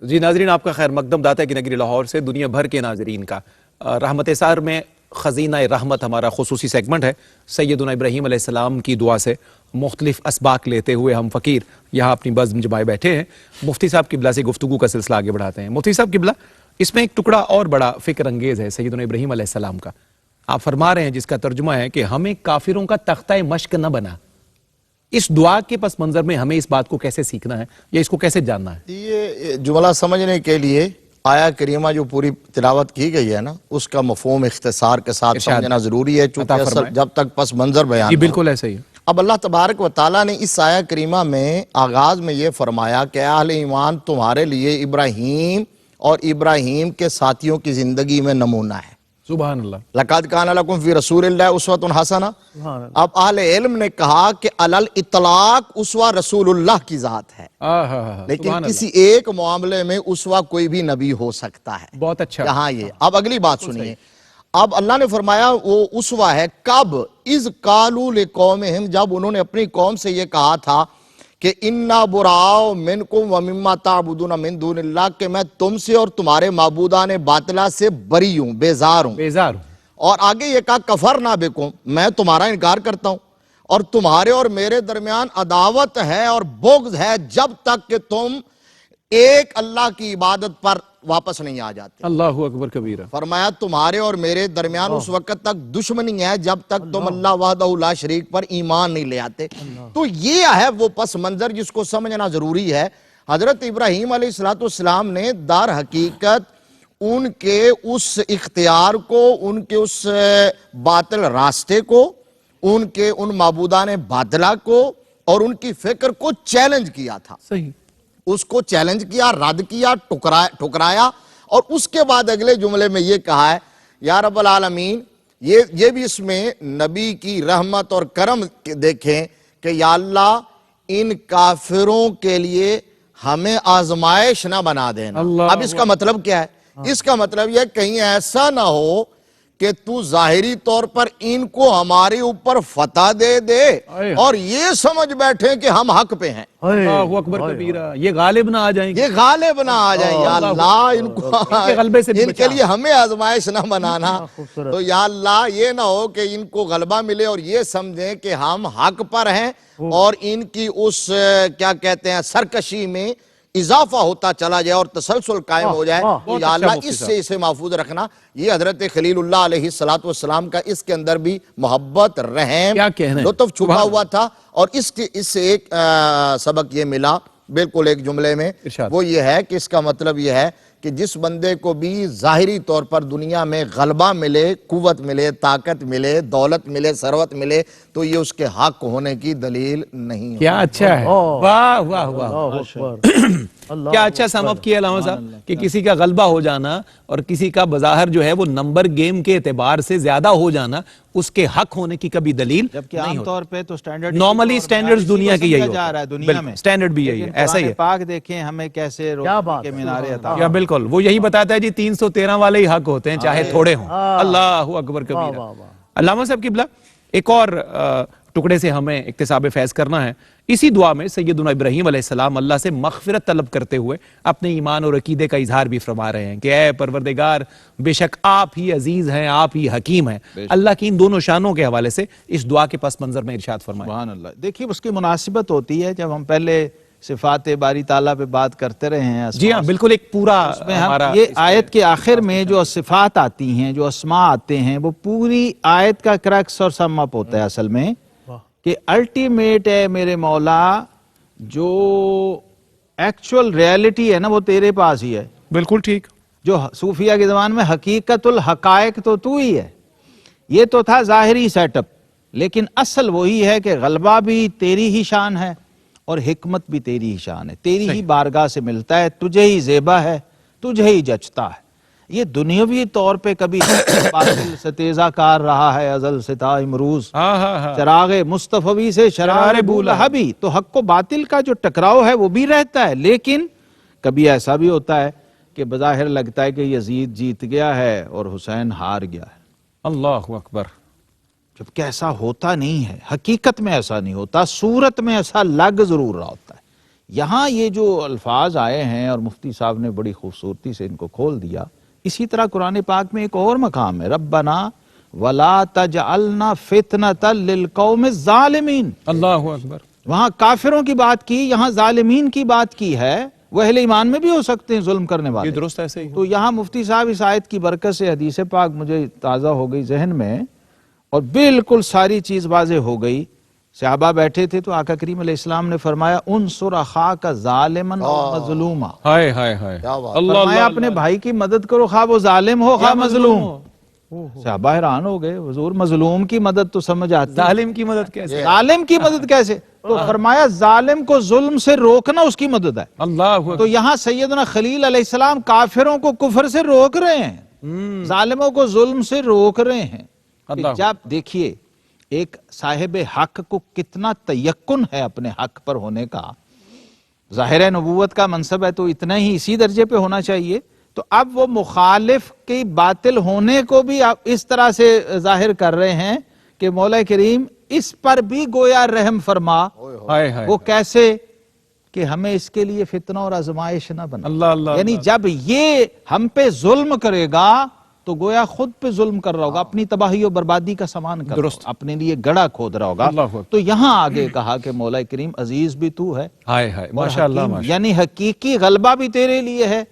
جی ناظرین، آپ کا خیر مقدم داتا کی نگری لاہور سے دنیا بھر کے ناظرین کا رحمت سار میں خزینہ رحمت ہمارا خصوصی سیگمنٹ ہے۔ سیدنا ابراہیم علیہ السلام کی دعا سے مختلف اسباق لیتے ہوئے ہم فقیر یہاں اپنی بزم جمائے بیٹھے ہیں۔ مفتی صاحب قبلہ سے گفتگو کا سلسلہ آگے بڑھاتے ہیں۔ مفتی صاحب قبلہ، اس میں ایک ٹکڑا اور بڑا فکر انگیز ہے سیدنا ابراہیم علیہ السلام کا۔ آپ فرما رہے ہیں، جس کا ترجمہ ہے کہ ہمیں کافروں کا تختہ مشق نہ بنا۔ اس دعا کے پس منظر میں ہمیں اس بات کو کیسے سیکھنا ہے یا اس کو کیسے جاننا ہے؟ یہ جملہ سمجھنے کے لیے آیا کریمہ جو پوری تلاوت کی گئی ہے نا، اس کا مفہوم اختصار کے ساتھ سمجھنا ضروری ہے، چونکہ اصل جب تک پس منظر بیان جی بالکل ایسا ہی ہے۔ اب اللہ تبارک و تعالیٰ نے اس آیا کریمہ میں آغاز میں یہ فرمایا کہ اہل ایمان تمہارے لیے ابراہیم اور ابراہیم کے ساتھیوں کی زندگی میں نمونہ ہے۔ سبحان اللہ۔ لَقَدْ كَانَ لَكُمْ فِي رَسُولِ اللَّهِ أُسْوَةٌ حَسَنَةٌ۔ اب اہل علم نے کہا کہ علل اطلاق اسوہ رسول اللہ کی ذات ہے، لیکن کسی ایک معاملے میں اسوہ کوئی بھی نبی ہو سکتا ہے۔ بہت اچھا۔ یہاں یہ اب اگلی بات سنیے، اب اللہ نے فرمایا وہ اسوہ ہے کب؟ اِذْ قَالُوا لِقَوْمِهِمْ، جب انہوں نے اپنی قوم سے یہ کہا تھا کہ اِنَّا بُرَاءُ مِنْكُمْ وَمِمَّا تَعْبُدُونَ مِن دُونِ اللَّهِ، کہ میں تم سے اور تمہارے معبودان باطلہ سے بری ہوں، بیزار ہوں۔ اور آگے یہ کہا کفرنا بکم، میں تمہارا انکار کرتا ہوں، اور تمہارے اور میرے درمیان عداوت ہے اور بغض ہے جب تک کہ تم ایک اللہ کی عبادت پر واپس نہیں آ جاتے۔ اللہ اکبر کبیرہ۔ فرمایا تمہارے اور میرے درمیان اس وقت تک دشمنی ہے جب تک تم اللہ وحدہ لا شریک پر ایمان نہیں لے آتے۔ تو یہ ہے وہ پس منظر جس کو سمجھنا ضروری ہے۔ حضرت ابراہیم علیہ السلام نے در حقیقت ان کے اس اختیار کو، ان کے اس باطل راستے کو، ان کے ان معبودان باطلہ کو اور ان کی فکر کو چیلنج کیا تھا۔ صحیح۔ اس کو چیلنج کیا، رد کیا، ٹکرایا، اور اس کے بعد اگلے جملے میں یہ کہا ہے یا رب العالمین، یہ بھی اس میں نبی کی رحمت اور کرم دیکھیں کہ یا اللہ ان کافروں کے لیے ہمیں آزمائش نہ بنا دینا۔ اب اس کا مطلب کیا ہے؟ اس کا مطلب یہ کہیں ایسا نہ ہو کہ تو ظاہری طور پر ان کو ہمارے اوپر فتح دے دے اور یہ سمجھ بیٹھیں کہ ہم حق پہ ہیں۔ اللہ اکبر کبیرہ، یہ غالب نہ آ جائیں گے، یہ غالب نہ آ جائیں۔ یا اللہ ان کے لیے ہمیں آزمائش نہ بنانا۔ تو یا اللہ یہ نہ ہو کہ ان کو غلبہ ملے اور یہ سمجھیں کہ ہم حق پر ہیں اور ان کی اس کیا کہتے ہیں سرکشی میں اضافہ ہوتا چلا جائے اور تسلسل قائم ہو جائے۔ تو یا اللہ اس سے اسے محفوظ رکھنا۔ یہ حضرت خلیل اللہ علیہ السلام کا اس کے اندر بھی محبت، رحم، لطف چھپا ہوا تھا۔ اور اس سے ایک سبق یہ ملا بالکل ایک جملے میں، وہ یہ ہے کہ اس کا مطلب یہ ہے کہ جس بندے کو بھی ظاہری طور پر دنیا میں غلبہ ملے، قوت ملے، طاقت ملے، دولت ملے، ثروت ملے، تو یہ اس کے حق ہونے کی دلیل نہیں ہے۔ کیا اچھا ہے، واہ واہ واہ، کیا اچھا سم اپ کیا علامہ صاحب کہ کسی کا غلبہ ہو جانا اور کسی کا بظاہر جو ہے وہ نمبر گیم کے اعتبار سے زیادہ ہو جانا اس کے حق ہونے کی کبھی دلیل جبکہ عام طور پہ تو سٹینڈرڈ نارملی سٹینڈرز دنیا کی یہی جا رہا ہے دنیا میں، سٹینڈرڈ بھی یہی ہے، ایسا ہی ہے۔ پاک دیکھیں ہمیں کیسے روشنی کے مینارے عطا یا بالکل وہ یہی بتاتا ہے جی 313 والے ہی حق ہوتے ہیں چاہے تھوڑے ہوں۔ اللہ اکبر کبیرہ۔ علامہ صاحب قبلہ، ایک اور ٹکڑے سے ہمیں اکتساب فیض کرنا ہے۔ اسی دعا میں سیدنا ابراہیم علیہ السلام اللہ سے مغفرت طلب کرتے ہوئے اپنے ایمان اور عقیدے کا اظہار بھی فرما رہے ہیں کہ اے پروردگار، بے شک آپ ہی عزیز ہیں، آپ ہی حکیم ہیں۔ اللہ کی ان دونوں شانوں کے حوالے سے اس دعا کے پس منظر میں ارشاد فرمائیں۔ سبحان اللہ۔ دیکھیے اس کی مناسبت ہوتی ہے جب ہم پہلے صفات باری تعالیٰ پہ بات کرتے رہے ہیں۔ جی ہاں بالکل، ایک پورا ہمارا یہ آیت کے آخر میں جو صفات آتی ہیں، جو اسماء آتے ہیں، وہ پوری آیت کا کریکس اور سم اپ ہوتا ہے اصل میں، کہ الٹیمیٹ ہے میرے مولا، جو ایکچول ریالٹی ہے نا وہ تیرے پاس ہی ہے۔ بالکل ٹھیک۔ جو صوفیہ کے زبان میں حقیقت الحقائق تو ہی ہے۔ یہ تو تھا ظاہری سیٹ اپ، لیکن اصل وہی ہے کہ غلبہ بھی تیری ہی شان ہے اور حکمت بھی تیری ہی شان ہے، تیری ہی بارگاہ سے ملتا ہے، تجھے ہی زیبا ہے، تجھے ہی جچتا ہے۔ یہ دنیاوی طور پہ کبھی باطل ستیزہ کار رہا ہے، ازل سے تا امروز، چراغ مصطفی سے شرار بولہبی، تو حق و باطل کا جو ٹکراؤ ہے وہ بھی رہتا ہے، لیکن کبھی ایسا بھی ہوتا ہے کہ بظاہر لگتا ہے کہ یزید جیت گیا ہے اور حسین ہار گیا ہے۔ اللہ اکبر۔ جبکہ ایسا ہوتا نہیں ہے، حقیقت میں ایسا نہیں ہوتا، صورت میں ایسا لگ ضرور رہا ہوتا ہے۔ یہاں یہ جو الفاظ آئے ہیں اور مفتی صاحب نے بڑی خوبصورتی سے ان کو کھول دیا، اسی طرح قرآن پاک میں ایک اور مقام ہے، ربنا ولا تجعلنا فتنة للقوم الظالمین، اللہ اکبر. وہاں کافروں کی بات کی، یہاں ظالمین کی بات کی ہے. وہ اہل ایمان میں بھی ہو سکتے ہیں ظلم کرنے یہ والے. درست ایسے ہی. تو یہاں مفتی صاحب اس آیت کی برکت سے حدیث پاک مجھے تازہ ہو گئی ذہن میں، اور بالکل ساری چیز واضح ہو گئی. صحابہ بیٹھے تھے تو آقا کریم علیہ السلام نے فرمایا انصر اخاک ظالما او مظلوما، ہائے ہائے ہائے. کیا بات. اللہ فرمایا اللہ اپنے بھائی کی مدد کرو، خواہ وہ ظالم ہو خواہ مظلوم. صحابہ حیران ہو گئے، حضور مظلوم کی مدد تو سمجھ آتی، ظالم کی مدد کیسے؟ ظالم کی مدد کیسے؟ تو فرمایا ظالم کو ظلم سے روکنا اس کی مدد ہے. اللہ اکبر. تو یہاں سیدنا خلیل علیہ السلام کافروں کو کفر سے روک رہے ہیں، ظالموں کو ظلم سے روک رہے ہیں. اللہ. جب دیکھیے ایک صاحب حق کو کتنا تیقن ہے اپنے حق پر ہونے کا، ظاہر ہے نبوت کا منصب ہے تو اتنا ہی اسی درجے پہ ہونا چاہیے. تو اب وہ مخالف کی باطل ہونے کو بھی اس طرح سے ظاہر کر رہے ہیں کہ مولا کریم اس پر بھی گویا رحم فرما. ہائے ہائے. وہ کیسے کہ ہمیں اس کے لیے فتنہ اور آزمائش نہ بنا. اللہ اللہ. یعنی جب یہ ہم پہ ظلم کرے گا تو گویا خود پہ ظلم کر رہا ہوگا، اپنی تباہی و بربادی کا سامان کر رہا ہوگا، اپنے لیے گڑھا کھود رہا ہوگا. اللہ. تو یہاں آگے کہا کہ مولا کریم عزیز بھی تو ہے، ہائے ہائے. اور ماشاء اللہ حکیم، ماشاء یعنی حقیقی غلبہ بھی تیرے لیے ہے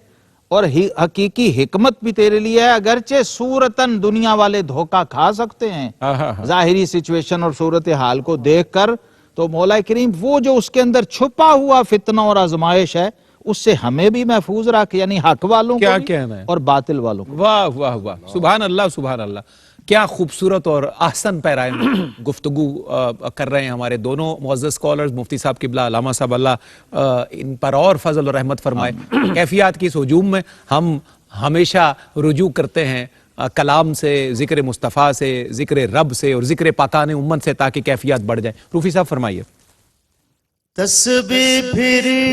اور حقیقی حکمت بھی تیرے لیے ہے. اگرچہ صورتاً دنیا والے دھوکہ کھا سکتے ہیں اللہ. ظاہری سچویشن اور صورتحال کو دیکھ کر، تو مولا کریم وہ جو اس کے اندر چھپا ہوا فتنہ اور آزمائش ہے اس سے ہمیں بھی محفوظ رکھ، یعنی حق والوں کیا کو بھی کہنا ہے. اور باطل والوں کو. واہ واہ واہ. سبحان اللہ سبحان اللہ. کیا خوبصورت اور احسن پیرائے میں گفتگو کر رہے ہیں ہمارے دونوں معزز اسکالرز، مفتی صاحب قبلہ، علامہ صاحب، اللہ ان پر اور فضل و رحمت فرمائے. کیفیات کی اس ہجوم میں ہم ہمیشہ رجوع کرتے ہیں کلام سے، ذکر مصطفیٰ سے، ذکر رب سے اور ذکر پاکان امت سے، تاکہ کیفیات بڑھ جائیں. روفی صاحب فرمائیے. تسبیح پھری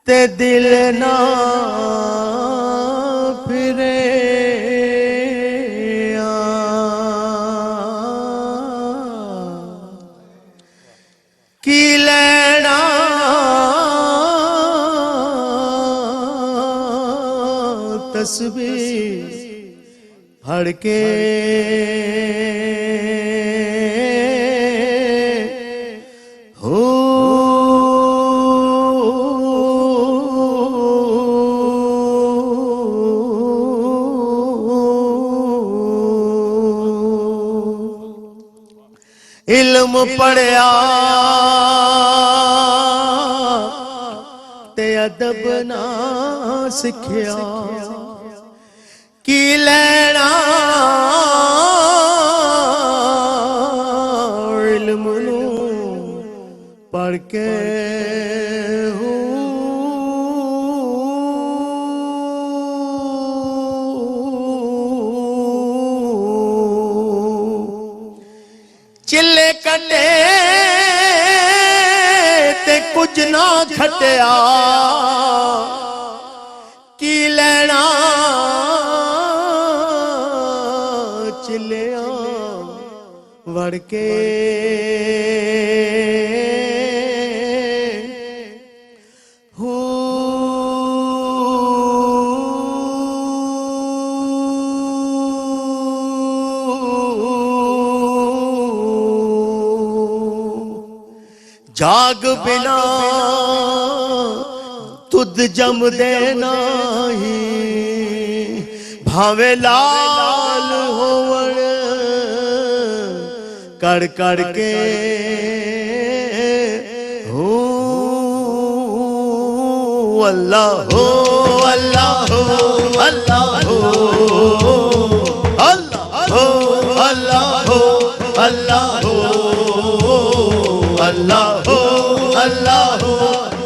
تے دل نہ پھرے کی لینا تسبیح پڑھ کے علم پڑھیا تے ادب نہ سکھیا کی لینا علم نو پڑھ کے چلے کٹے تے کچھ نہ کھٹیا کی لینا چلیا وڑ کے جاگ بنا تد جم دینا ہی بھاوے لال ہوڑ کڑ کڑ کے اللہ ہو اللہ ہو اللہ ہو اللہ ہو اللہ ہو اللہ ہو اللہ ہو اللہ ہو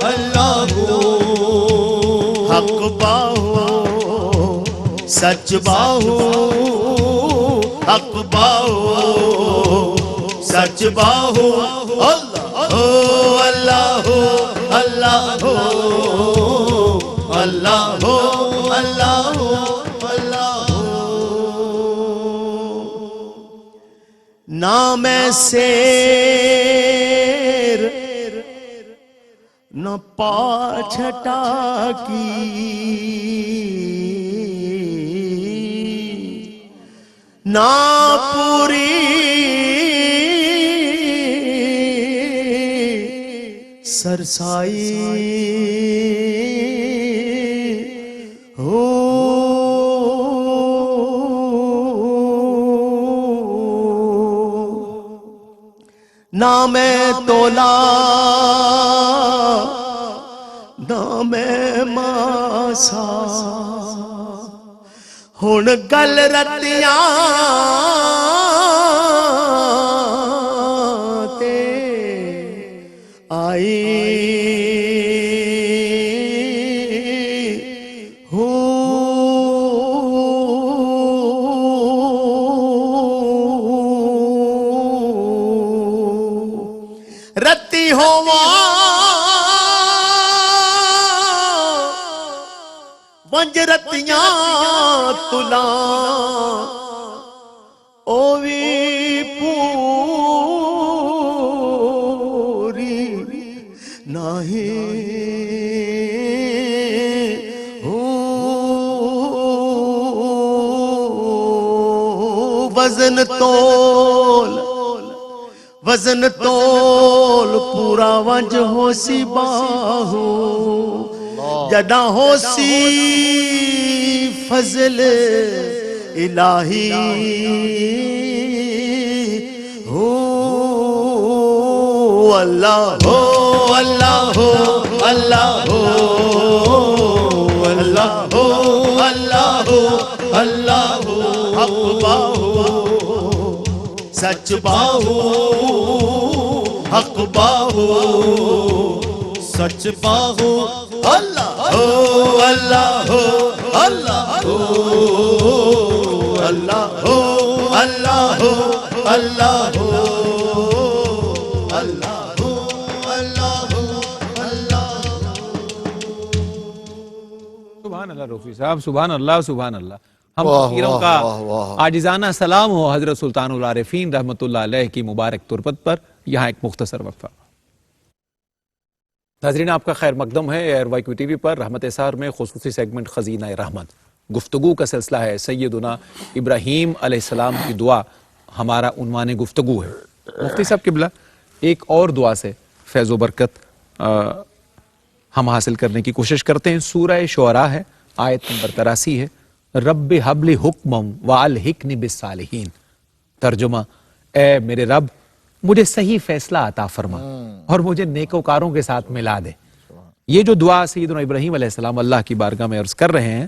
اللہ ہو حق باہو سچ باہو حق باہو سچ باہو اللہ ہو اللہ ہو اللہ ہو اللہ ہو اللہ ہو اللہ ہو نہ میں سیر نہ پاچھٹا کی نہ پوری سرسائی ہو نہ میں تولا نہ میں ماسا ہن گل رتیاں تے آئی ہو رتی ہوا ونج رتیاں تلا او وی پوری نہیں ہو وزن تول پورا ونج ہو سی باہو جدا ہو سی فضل الہی ہو اللہ ہو اللہ ہو اللہ ہو اللہ ہو اللہ ہو اللہ ہو حق باہو سچ باہو حق باہو سچ باہو اللہ ہو اللہ ہو اللہ ہو اللہ ہو اللہ ہو اللہ ہو اللہ ہو اللہ ہو اللہ سبحان اللہ رفیع صاحب، سبحان اللہ سبحان اللہ۔ ہم فقیروں کا عاجزانہ سلام ہو حضرت سلطان العارفین رحمۃ اللہ علیہ کی مبارک تربت پر۔ یہاں ایک مختصر وقفہ۔ ناظرین آپ کا خیر مقدم ہے ایئر وائی کیو ٹی وی پر۔ رحمت اسار میں خصوصی سیگمنٹ خزینہ رحمت گفتگو کا سلسلہ ہے۔ سیدنا ابراہیم علیہ السلام کی دعا ہمارا عنوان گفتگو ہے۔ مفتی صاحب قبلہ، ایک اور دعا سے فیض و برکت ہم حاصل کرنے کی کوشش کرتے ہیں۔ سورہ شعراء ہے، آیت نمبر 83 ہے، رب حبلی حکمم والحقنی بالصالحین۔ ترجمہ، اے میرے رب مجھے صحیح فیصلہ عطا فرما اور مجھے نیکوکاروں کے ساتھ ملا دے۔ یہ جو دعا سیدنا ابراہیم علیہ السلام اللہ کی بارگاہ میں عرض کر رہے ہیں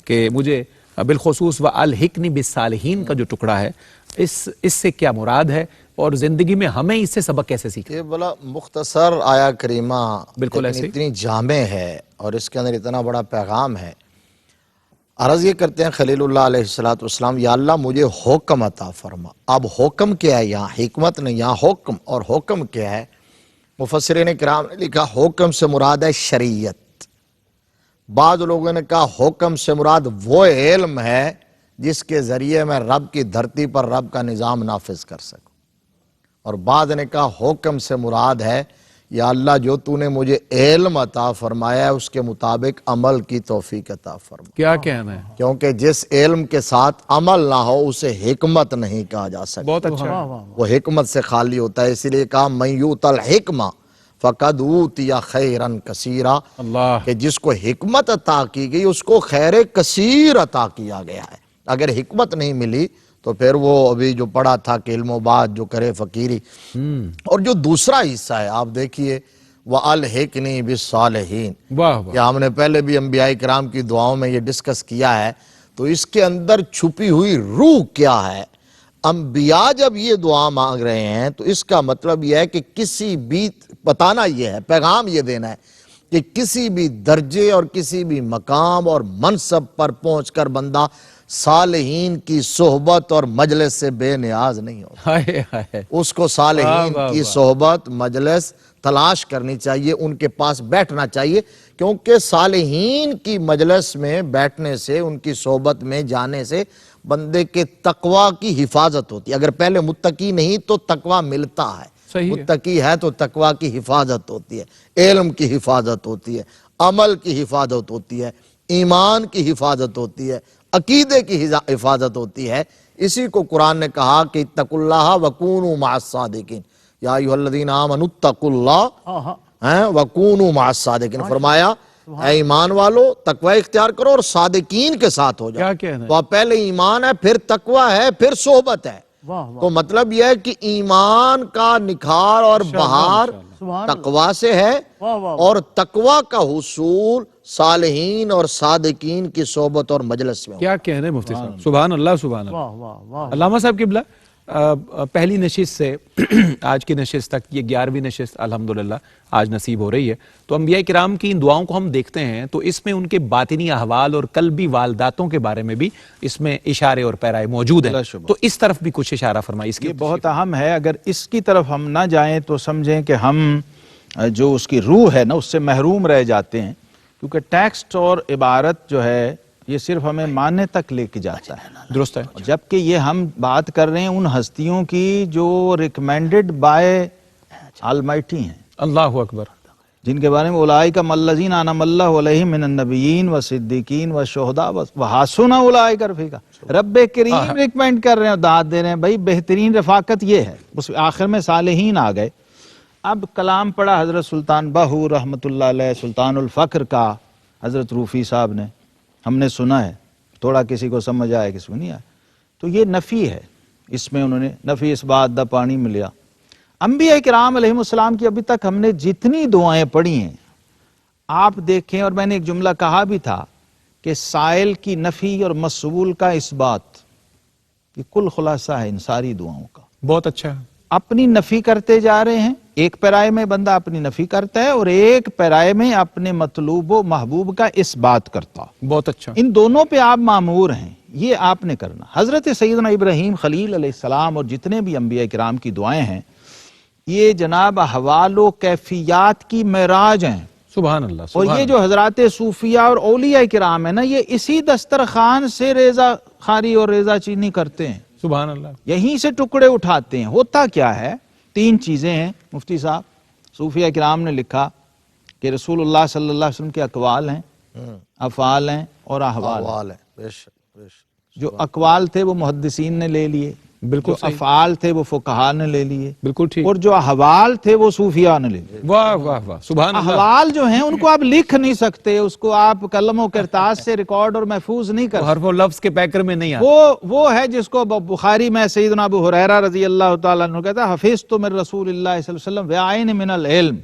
کہ مجھے بالخصوص والحقنی بالصالحین کا جو ٹکڑا ہے، اس سے کیا مراد ہے اور زندگی میں ہمیں اس سے سبق کیسے سیکھیں؟ یہ بڑا مختصر آیا کریمہ، بالکل ایسے اتنی جامع ہے اور اس کے اندر اتنا بڑا پیغام ہے۔ عرض یہ کرتے ہیں خلیل اللہ علیہ السلام، یا اللہ مجھے حکم عطا فرما۔ اب حکم کیا ہے؟ یہاں حکمت نہیں، یہاں حکم۔ اور حکم کیا ہے؟ مفسرین کرام نے لکھا حکم سے مراد ہے شریعت۔ بعض لوگوں نے کہا حکم سے مراد وہ علم ہے جس کے ذریعے میں رب کی دھرتی پر رب کا نظام نافذ کر سکوں۔ اور بعض نے کہا حکم سے مراد ہے یا اللہ جو تو نے مجھے علم عطا فرمایا ہے اس کے مطابق عمل کی توفیق عطا فرما۔ کیا کہنا ہے؟ کیونکہ جس علم کے ساتھ عمل نہ ہو اسے حکمت نہیں کہا جا سکتا، بہت اچھا۔ وہ حکمت سے خالی ہوتا ہے۔ اسی لیے کہا من یؤت الحکمہ فقد اوتی خیرا کثیرا، اللہ، کہ جس کو حکمت عطا کی گئی اس کو خیر کثیر عطا کیا گیا ہے۔ اگر حکمت نہیں ملی تو پھر وہ ابھی جو پڑھا تھا کہ علم و بات جو کرے فقیری۔ اور جو دوسرا حصہ ہے آپ دیکھیے وَأَلْحِقْنِي بِالصَّالِحِينَ، واہ واہ، کہ ہم نے پہلے بھی انبیاء کرام کی دعاؤں میں یہ ڈسکس کیا ہے، تو اس کے اندر چھپی ہوئی روح کیا ہے؟ انبیاء جب یہ دعا مانگ رہے ہیں تو اس کا مطلب یہ ہے کہ کسی بھی، بتانا یہ ہے، پیغام یہ دینا ہے کہ کسی بھی درجے اور کسی بھی مقام اور منصب پر پہنچ کر بندہ صالحین کی صحبت اور مجلس سے بے نیاز نہیں ہوتا۔ ہائے ہائے، اس کو صالحین واہ کی واہ، صحبت مجلس تلاش کرنی چاہیے، ان کے پاس بیٹھنا چاہیے، کیونکہ صالحین کی مجلس میں بیٹھنے سے، ان کی صحبت میں جانے سے بندے کے تقوی کی حفاظت ہوتی ہے. اگر پہلے متقی نہیں تو تقوی ملتا ہے, صحیح ہے. متقی ہے تو تقوی کی حفاظت ہوتی ہے, علم کی حفاظت ہوتی ہے, عمل کی حفاظت ہوتی ہے, ایمان کی حفاظت ہوتی ہے, عقیدے کی حفاظت ہوتی ہے. اسی کو قرآن نے کہا کہ اتقوا اللہ وکونوا مع الصادقین, یا ایھا الذین آمنوا اتقوا اللہ وکونوا مع الصادقین. فرمایا اے ایمان والو تقوی اختیار کرو اور صادقین کے ساتھ ہو جاؤ. کیا کہنا ہے؟ تو اب پہلے ایمان ہے, پھر تقوی ہے, پھر صحبت ہے. تو مطلب یہ ہے کہ ایمان کا نکھار اور بہار تقوی سے ہے, اور تقوی کا حصول صالحین اور صادقین کی صحبت اور مجلس میں. کیا کہہ رہے ہیں مفتی صاحب, سبحان اللہ سبحان اللہ. علامہ صاحب قبلہ, پہلی نشست سے آج کی نشست تک یہ 11ویں نشست الحمدللہ آج نصیب ہو رہی ہے. تو انبیاء کرام کی ان دعاؤں کو ہم دیکھتے ہیں تو اس میں ان کے باطنی احوال اور قلبی والداتوں کے بارے میں بھی اس میں اشارے اور پیرائے موجود ہیں. تو اس طرف بھی کچھ اشارہ فرمائیے. اس کی یہ بہت اہم ہے. اگر اس کی طرف ہم نہ جائیں تو سمجھیں کہ ہم جو اس کی روح ہے نا اس سے محروم رہ جاتے ہیں, کیونکہ ٹیکسٹ اور عبارت جو ہے یہ صرف ہمیں ماننے تک لے کے جاتا ہے. درست ہے. جبکہ یہ ہم بات کر رہے ہیں ان ہستیوں کی جو ریکمینڈڈ بائے آلمائٹی ہیں, اللہ اکبر, جن کے بارے میں اولئک الذین انعم اللہ علیہم من النبیین والصدیقین والشہداء وحسن اولئک رفیقا. رب کریم ریکمینڈ کر رہے ہیں اور دعوت دے رہے ہیں بھائی بہترین رفاقت یہ ہے. اس آخر میں صالحین آ گئے. اب کلام پڑھا حضرت سلطان باہو رحمۃ اللہ علیہ, سلطان الفقر کا, حضرت روفی صاحب نے, ہم نے سنا ہے, تھوڑا کسی کو سمجھ آیا کسی کو نہیں آیا. تو یہ نفی ہے, اس میں انہوں نے نفی اس بات دا پانی ملیا. انبیاء کرام علیہ السلام کی ابھی تک ہم نے جتنی دعائیں پڑھی ہیں آپ دیکھیں, اور میں نے ایک جملہ کہا بھی تھا کہ سائل کی نفی اور مسئول کا اس بات, یہ کل خلاصہ ہے ان ساری دعاؤں کا. بہت اچھا. اپنی نفی کرتے جا رہے ہیں, ایک پیرائے میں بندہ اپنی نفی کرتا ہے اور ایک پیرائے میں اپنے مطلوب و محبوب کا اس بات کرتا. بہت اچھا. ان دونوں پہ آپ مامور ہیں, یہ آپ نے کرنا. حضرت سیدنا ابراہیم خلیل علیہ السلام اور جتنے بھی انبیاء کرام کی دعائیں ہیں یہ جناب احوال و کیفیات کی معراج ہیں. سبحان اللہ. اور یہ جو حضرات صوفیاء اور اولیاء کرام ہیں نا, یہ اسی دسترخوان سے ریزہ خاری اور ریزہ چینی کرتے ہیں. سبحان اللہ. یہیں سے ٹکڑے اٹھاتے ہیں. ہوتا کیا ہے, 3 چیزیں ہیں مفتی صاحب. صوفیاء کرام نے لکھا کہ رسول اللہ صلی اللہ علیہ وسلم کے اقوال ہیں, افعال ہیں اور احوال ہیں. جو اقوال تھے وہ محدثین نے لے لیے, بالکل جو افعال تھے وہ فقہاء نے لے لیے, بالکل ٹھیک, اور جو احوال تھے وہ صوفیاء نے لے لیے. واہ واہ واہ, سبحان اللہ. احوال جو ہیں ان کو آپ لکھ نہیں سکتے, اس کو آپ قلم و کرتاز سے ریکارڈ اور محفوظ نہیں کر سکتے. حرف و لفظ کے پیکر میں نہیں آتا. وہ ہے جس کو بخاری میں سیدنا ابو ہریرہ رضی اللہ تعالیٰ عنہ کہتا ہے حفظت من رسول اللہ صلی اللہ علیہ وسلم وعین من العلم.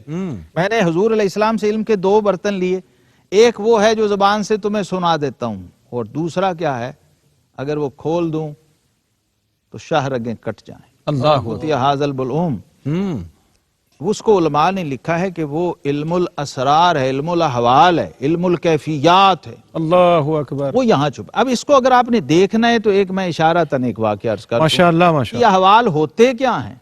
میں نے حضور علیہ السلام سے علم کے 2 برتن لیے, ایک وہ ہے جو زبان سے تمہیں سنا دیتا ہوں, اور دوسرا کیا ہے, اگر وہ کھول دوں تو شاہ رگیں کٹ جائیں. اللہ ہوتی ہے حاضل بلعوم. اس کو علماء نے لکھا ہے کہ وہ علم الاسرار ہے, علم الاحوال ہے, علم الکیفیات ہے. اللہ اکبر. وہ یہاں چھپ. اب اس کو اگر آپ نے دیکھنا ہے تو ایک میں اشارہ تن ایک واقعہ عرض کر دوں. ماشاءاللہ ماشاءاللہ. یہ احوال ہوتے کیا ہیں,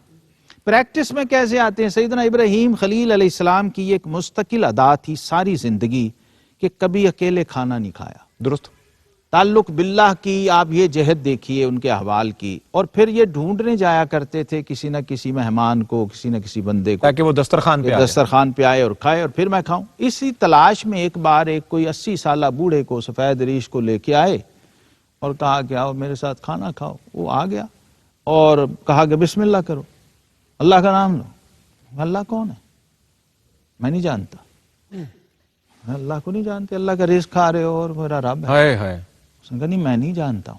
پریکٹس میں کیسے آتے ہیں. سیدنا ابراہیم خلیل علیہ السلام کی ایک مستقل ادا تھی ساری زندگی کہ کبھی اکیلے کھانا نہیں کھایا. درست. تعلق باللہ کی آپ یہ جہت دیکھیے ان کے احوال کی. اور پھر یہ ڈھونڈنے جایا کرتے تھے کسی نہ کسی مہمان کو, کسی نہ کسی بندے کو, تاکہ وہ دسترخوان پہ آئے اور کھائے اور پھر میں کھاؤں. اسی تلاش میں ایک بار ایک کوئی 80 سالہ بوڑھے کو, سفید ریش کو لے کے آئے اور کہا کہ آؤ میرے ساتھ کھانا کھاؤ. وہ آ گیا اور کہا کہ بسم اللہ کرو, اللہ کا نام لو. اللہ کون ہے, میں نہیں جانتا. میں اللہ کو نہیں جانتے, اللہ کا رزق کھا رہے ہو اور میرا رب ہے. اس نے کہا نہیں میں نہیں جانتا ہوں.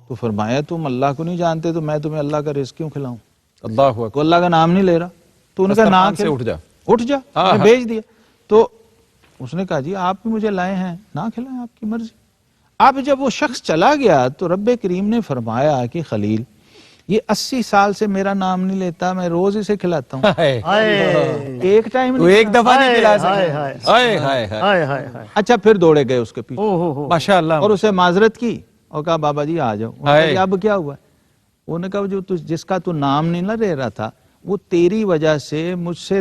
تو فرمایا تم اللہ کو نہیں جانتے تو میں تمہیں اللہ کا رزق کیوں کھلاؤں. اللہ کو اللہ کا نام نہیں لے رہا. تو انہوں نے کہا نام سے اٹھ جا, میں بھیج دیا. تو اس نے کہا جی آپ بھی مجھے لائے ہیں, نہ کھلائیں آپ کی مرضی. اب جب وہ شخص چلا گیا تو رب کریم نے فرمایا کہ خلیل یہ 80 سال سے میرا نام نہیں لیتا, میں روز اسے کھلاتا ہوں. ایک ٹائم ایک دفعہ نہیں کھلا سکتا. اچھا پھر دوڑے گئے اس کے پیچھے ماشاءاللہ, اور اسے معذرت کی اور کہا بابا جی آ جاؤ. اب کیا ہوا؟ انہوں نے کہا جو جس کا تو نام نہیں نہ لے رہا تھا وہ تیری وجہ سے مجھ سے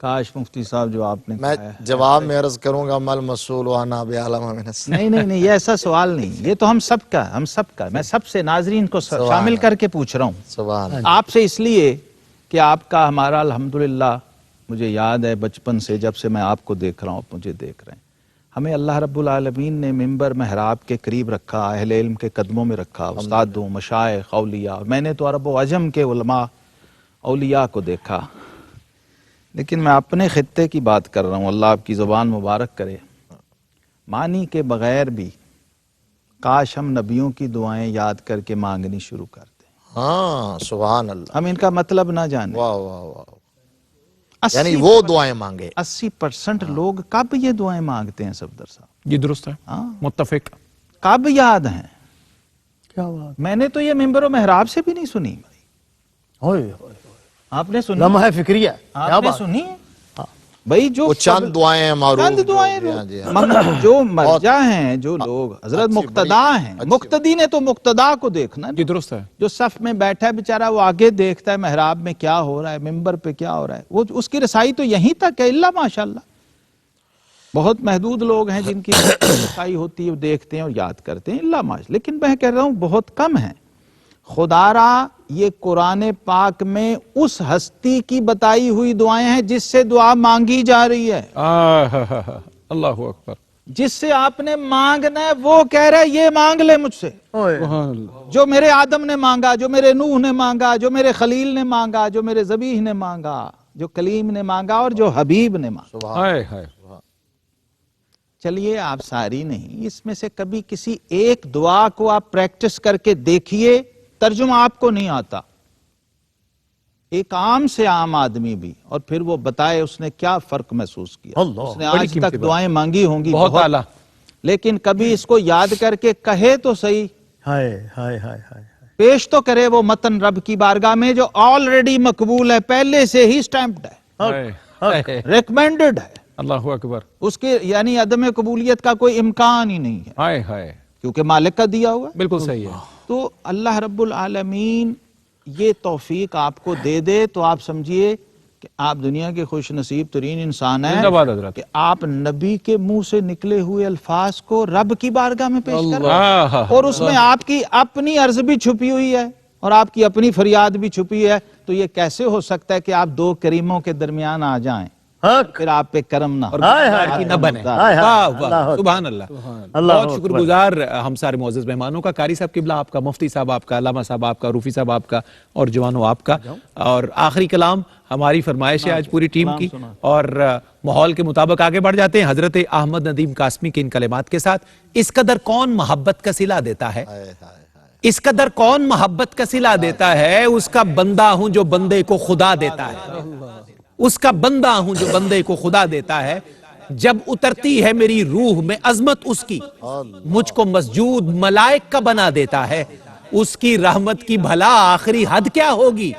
کاش مفتی صاحب جو آپ نے میں کہا ہے جواب میں عرض کروں گا مل مسئول وانا بعلم من السائل۔ نہیں یہ ایسا سوال نہیں، یہ تو ہم سب کا میں سب سے ناظرین کو شامل کر کے پوچھ رہا ہوں سبحان اللہ۔ آپ سے، اس لیے کہ آپ کا ہمارا الحمدللہ مجھے یاد ہے بچپن سے، جب سے میں آپ کو دیکھ رہا ہوں، مجھے دیکھ رہے ہیں، ہمیں اللہ رب العالمین نے ممبر محراب کے قریب رکھا، اہل علم کے قدموں میں رکھا، استادوں، مشائخ، اولیاء، میں نے تو عرب و عجم کے علماء اولیاء کو دیکھا، لیکن میں اپنے خطے کی بات کر رہا ہوں، اللہ آپ کی زبان مبارک کرے، معنی کے بغیر بھی کاش ہم نبیوں کی دعائیں یاد کر کے مانگنی شروع کر دیں، ہاں سبحان اللہ، ہم ان کا مطلب نہ جانیں۔ واہ واہ واہ، یعنی وہ دعائیں مانگے۔ 80% لوگ کب یہ دعائیں مانگتے ہیں صفدر صاحب؟ یہ درست ہے، ہاں، متفق۔ کب یاد ہیں؟ کیا بات، میں نے تو یہ ممبر و محراب سے بھی نہیں سنی، ہوئے آپ نے سنی؟ لمحہ فکریہ، کیا آپ نے بات، سنی بھائی؟ جو وہ چند دعائیں معروف، چند دعائیں ہاں جی، ہاں۔ جو مرجع ہیں، جو لوگ حضرت مقتدا ہیں، مقتدی نے تو مقتدا کو دیکھنا، یہ درست ہے۔ جو صف میں بیٹھا ہے بیچارہ وہ آگے دیکھتا ہے محراب میں کیا ہو رہا ہے، ممبر پہ کیا ہو رہا ہے، وہ اس کی رسائی تو یہیں تک ہے، اللہ ماشاءاللہ بہت محدود لوگ ہیں جن کی رسائی ہوتی ہے، وہ دیکھتے ہیں اور یاد کرتے ہیں، اللہ ماشاءاللہ، لیکن میں کہہ رہا ہوں بہت کم ہیں۔ خدا را یہ قرآن پاک میں اس ہستی کی بتائی ہوئی دعائیں ہیں جس سے دعا مانگی جا رہی ہے، اللہ اکبر، جس سے آپ نے مانگنا ہے، وہ کہہ رہا ہے یہ مانگ لے مجھ سے، ہوئے، سبحان اللہ، جو میرے آدم نے مانگا، جو میرے نوح نے مانگا، جو میرے خلیل نے مانگا، جو میرے ذبیح نے مانگا، جو کلیم نے مانگا اور جو حبیب نے مانگا۔ ہائے ہائے، چلیے آپ ساری نہیں، اس میں سے کبھی کسی ایک دعا کو آپ پریکٹس کر کے دیکھیے، ترجمہ آپ کو نہیں آتا، ایک عام سے عام آدمی بھی، اور پھر وہ بتائے اس نے کیا فرق محسوس کیا، اللہ، اس نے بڑی آج قیمتی تک بات، دعائیں مانگی ہوں گی بہت اعلیٰ، لیکن کبھی اس کو یاد کر کے کہے تو صحیح، ہائے ہائے ہائے ہائے، پیش تو کرے وہ متن رب کی بارگاہ میں جو آلریڈی مقبول ہے، پہلے سے ہی سٹیمپڈ ہے، ہائے ہائے، ریکمینڈڈ ہے، اللہ اکبر، اس کے یعنی عدم قبولیت کا کوئی امکان ہی نہیں ہے، ہائے ہائے، کیونکہ مالک کا دیا ہوا ہے۔ بالکل صحیح ہے۔ تو اللہ رب العالمین یہ توفیق آپ کو دے دے تو آپ سمجھیے کہ آپ دنیا کے خوش نصیب ترین انسان ہیں زندہ باد حضرت، کہ آپ نبی کے منہ سے نکلے ہوئے الفاظ کو رب کی بارگاہ میں پیش کر رہے ہیں، اللہ، اور اس میں آپ کی اپنی عرض بھی چھپی ہوئی ہے اور آپ کی اپنی فریاد بھی چھپی ہے، تو یہ کیسے ہو سکتا ہے کہ آپ دو کریموں کے درمیان آ جائیں، حق، پھر آپ پہ کرم نہ ہو، اور ہائے گناہگار ہائے کی نہ بنے، ہائے ہائے، واہ اللہ واہ، اکبر، سبحان اللہ، اللہ بہت اکبر۔ شکر گزار ہم سارے معزز مہمانوں کا، قاری صاحب قبلہ آپ کا، مفتی صاحب آپ کا، علامہ صاحب آپ کا، روفی صاحب آپ کا، اور جوانوں آپ کا، اور آخری کلام ہماری فرمائش ہے آج پوری ٹیم کی، اور ماحول کے مطابق آگے بڑھ جاتے ہیں حضرت احمد ندیم قاسمی کے ان کلمات کے ساتھ۔ اس قدر کون محبت کا صلہ دیتا ہے، اس قدر کون محبت کا صلہ دیتا ہے، اس کا بندہ ہوں جو بندے کو خدا دیتا ہے، اس کا بندہ ہوں جو بندے کو خدا دیتا ہے، جب اترتی ہے میری روح میں عظمت اس کی، مجھ کو مسجود ملائک کا بنا دیتا ہے، اس کی رحمت کی بھلا آخری حد کیا ہوگی،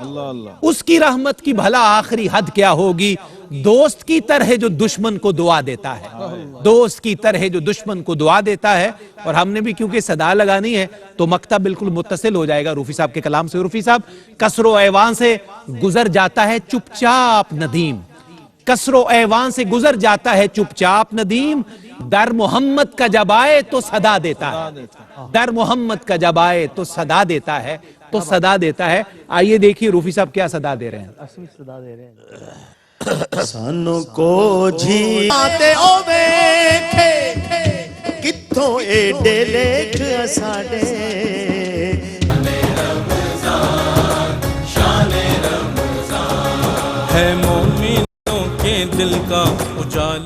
اس کی رحمت کی بھلا آخری حد کیا ہوگی، دوست کی طرح جو دشمن کو دعا دیتا ہے، دوست کی طرح جو دشمن کو دعا دیتا ہے۔ اور ہم نے بھی کیونکہ صدا لگانی ہے تو مقطع بالکل متصل ہو جائے گا روفی صاحب کے کلام سے۔ روفی صاحب، کسر و ایوان سے گزر جاتا ہے چپ چاپ ندیم، کسر و ایوان سے گزر جاتا ہے چپ چاپ ندیم، در محمد کا جب آئے تو صدا دیتا ہے، در محمد کا جب آئے تو صدا دیتا ہے، تو صدا دیتا ہے۔ آئیے دیکھیے روفی صاحب کیا صدا دے رہے ہیں۔ سانو کو جھی آتے او ویکھے کتھوں ایڈے لیکھ اساڈے، ہے مومنوں کے دل کا اجالا۔